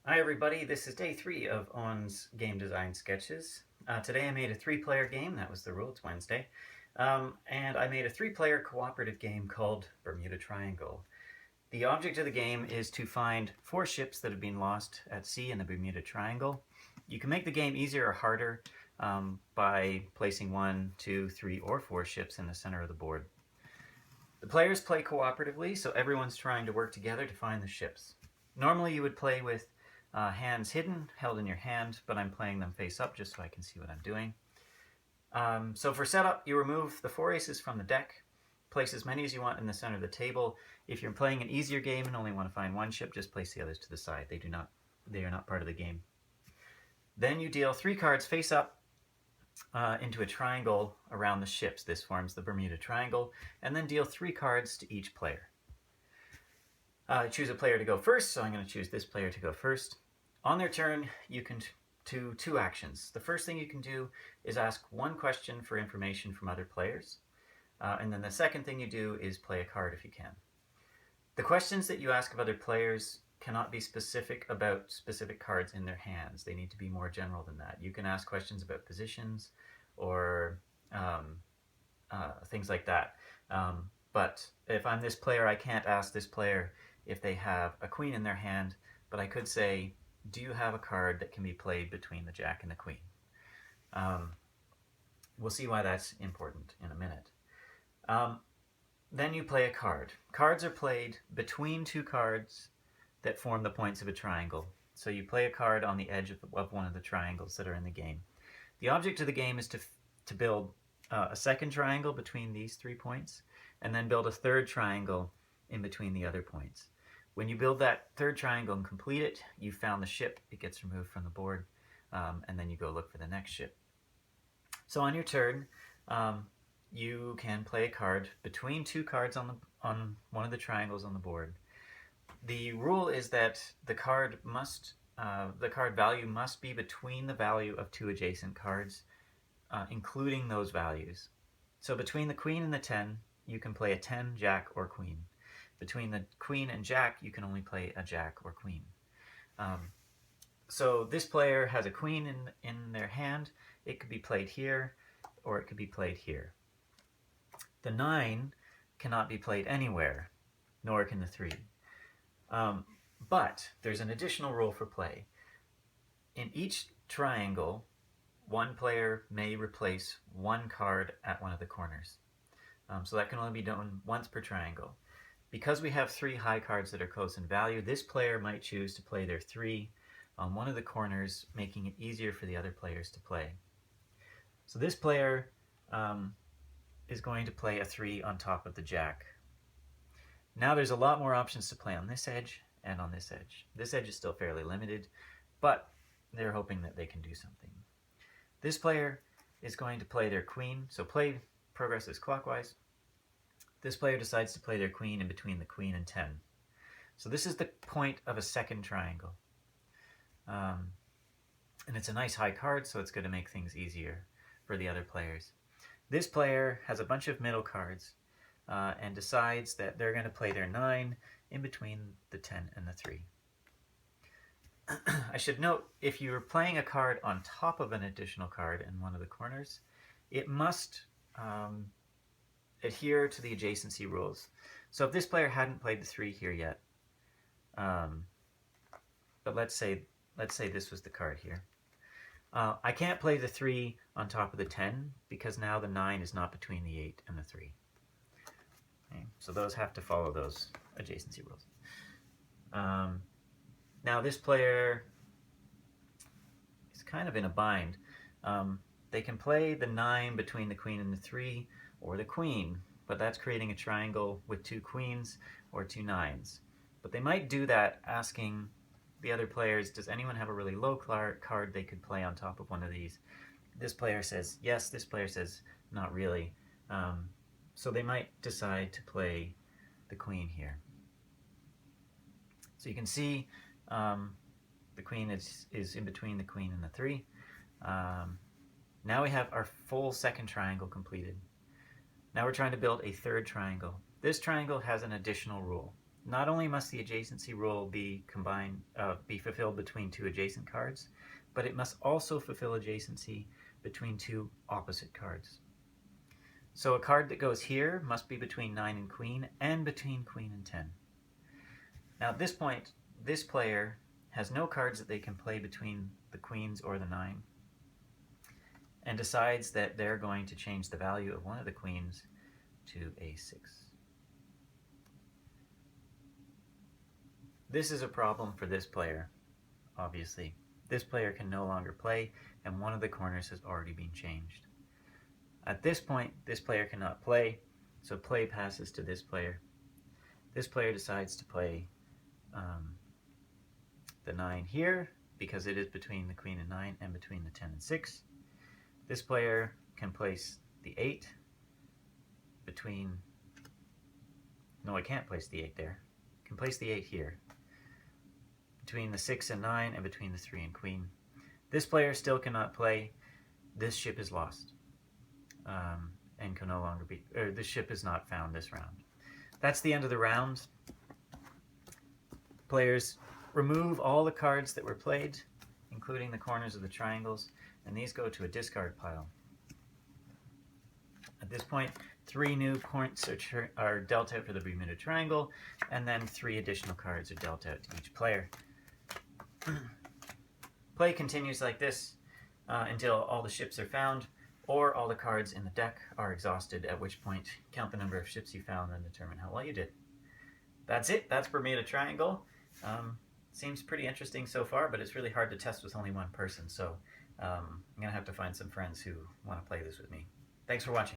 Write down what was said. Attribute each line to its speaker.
Speaker 1: Hi everybody, this is day 3 of Owen's game design sketches. Today I made a 3-player game, that was the rule, it's Wednesday. And I made a 3-player cooperative game called Bermuda Triangle. The object of the game is to find 4 ships that have been lost at sea in the Bermuda Triangle. You can make the game easier or harder by placing 1, 2, 3, or 4 ships in the center of the board. The players play cooperatively, so everyone's trying to work together to find the ships. Normally you would play with hands hidden, held in your hand, but I'm playing them face up just so I can see what I'm doing. So for setup, you remove the 4 aces from the deck, place as many as you want in the center of the table. If you're playing an easier game and only want to find 1 ship, just place the others to the side. They are not part of the game. Then you deal 3 cards face up into a triangle around the ships. This forms the Bermuda Triangle, and then deal 3 cards to each player. Choose a player to go first, so I'm going to choose this player to go first. On their turn, you can do 2 actions. The first thing you can do is ask 1 question for information from other players, and then the second thing you do is play a card if you can. The questions that you ask of other players cannot be specific about specific cards in their hands. They need to be more general than that. You can ask questions about positions or things like that. But if I'm this player, I can't ask this player if they have a queen in their hand, but I could say, do you have a card that can be played between the jack and the queen? We'll see why that's important in a minute. Then you play a card. Cards are played between 2 cards that form the points of a triangle. So you play a card on the edge of one of the triangles that are in the game. The object of the game is to build a second triangle between these 3 points, and then build a third triangle in between the other points. When you build that third triangle and complete it, you found the ship, it gets removed from the board, and then you go look for the next ship. So on your turn, you can play a card between 2 cards on one of the triangles on the board. The rule is that the card value must be between the value of 2 adjacent cards, including those values. So between the queen and the 10, you can play a 10, jack, or queen. Between the queen and jack, you can only play a jack or queen. So this player has a queen in their hand. It could be played here, or it could be played here. The 9 cannot be played anywhere, nor can the 3. But there's an additional rule for play. In each triangle, 1 player may replace 1 card at one of the corners. So that can only be done once per triangle. Because we have 3 high cards that are close in value, this player might choose to play their 3 on one of the corners, making it easier for the other players to play. So this player is going to play a 3 on top of the jack. Now there's a lot more options to play on this edge and on this edge. This edge is still fairly limited, but they're hoping that they can do something. This player is going to play their queen, so play progresses clockwise. This player decides to play their queen in between the queen and 10. So this is the point of a second triangle. And it's a nice high card, so it's going to make things easier for the other players. This player has a bunch of middle cards and decides that they're going to play their 9 in between the 10 and the 3. I should note, if you're playing a card on top of an additional card in one of the corners, it must adhere to the adjacency rules. So if this player hadn't played the 3 here yet, but let's say this was the card here, I can't play the 3 on top of the 10 because now the 9 is not between the 8 and the 3. Okay, so those have to follow those adjacency rules. Now this player is kind of in a bind. They can play the 9 between the queen and the 3, or the queen, but that's creating a triangle with 2 queens or 2 9s. But they might do that asking the other players, does anyone have a really low card they could play on top of one of these? This player says yes, this player says not really. So they might decide to play the queen here. So you can see the queen is in between the queen and the 3. Now we have our full second triangle completed. Now we're trying to build a third triangle. This triangle has an additional rule. not only must the adjacency rule be fulfilled between two adjacent cards, but it must also fulfill adjacency between two opposite cards. So a card that goes here must be between 9 and queen, and between queen and 10. Now at this point, this player has no cards that they can play between the queens or the 9, and decides that they're going to change the value of one of the queens to a 6. This is a problem for this player, obviously. This player can no longer play, and one of the corners has already been changed. At this point, this player cannot play, so play passes to this player. This player decides to play the 9 here, because it is between the queen and 9 and between the 10 and 6. This player can place the 8 between... No, I can't place the 8 there. I can place the 8 here, between the 6 and 9 and between the 3 and queen. This player still cannot play. This ship is lost. And can no longer be... this ship is not found this round. That's the end of the round. Players remove all the cards that were played, including the corners of the triangles, and these go to a discard pile. At this point, 3 new points are dealt out for the Bermuda Triangle, and then 3 additional cards are dealt out to each player. Play continues like this until all the ships are found, or all the cards in the deck are exhausted, at which point count the number of ships you found and determine how well you did. That's it. That's Bermuda Triangle. Seems pretty interesting so far, but it's really hard to test with only one person, so I'm going to have to find some friends who want to play this with me. Thanks for watching.